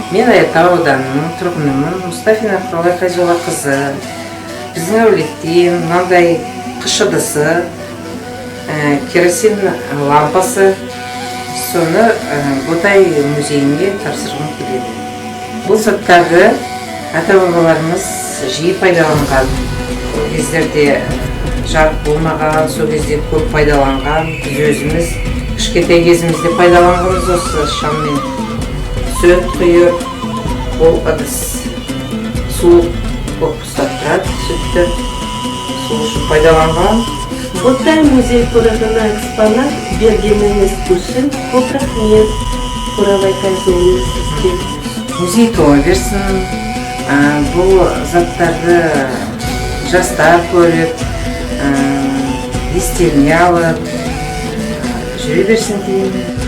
Мен Айыртау ауданының тұрғынымын. Мұстафина Құралай Қайжолақызы біздің әулеттен мынандай қыш ыдысы, керосин лампасы, соны Ботай музейіне тапсырғым келеді. Бұл заттарды ата-бабаларымыз жиі пайдаланған. Ол кездерде жарық болмаған, сол кезде көп пайдаланған. Біз өзіміз кішкентай кезімізде пайдаланғанбыз осы шаммен. Сүт құйып, ол ыдыс суық көп ұстап тұрады, сүтті. Сол үшін пайдаланған. Ботай музей қорығына экспонат бергеніңіз үшін көп рахмет. Құралай Қайжолақызы сізге. Музей тола берсін. Бұл заттарды жастар көріп, естеріне алып жүре берсін деймін.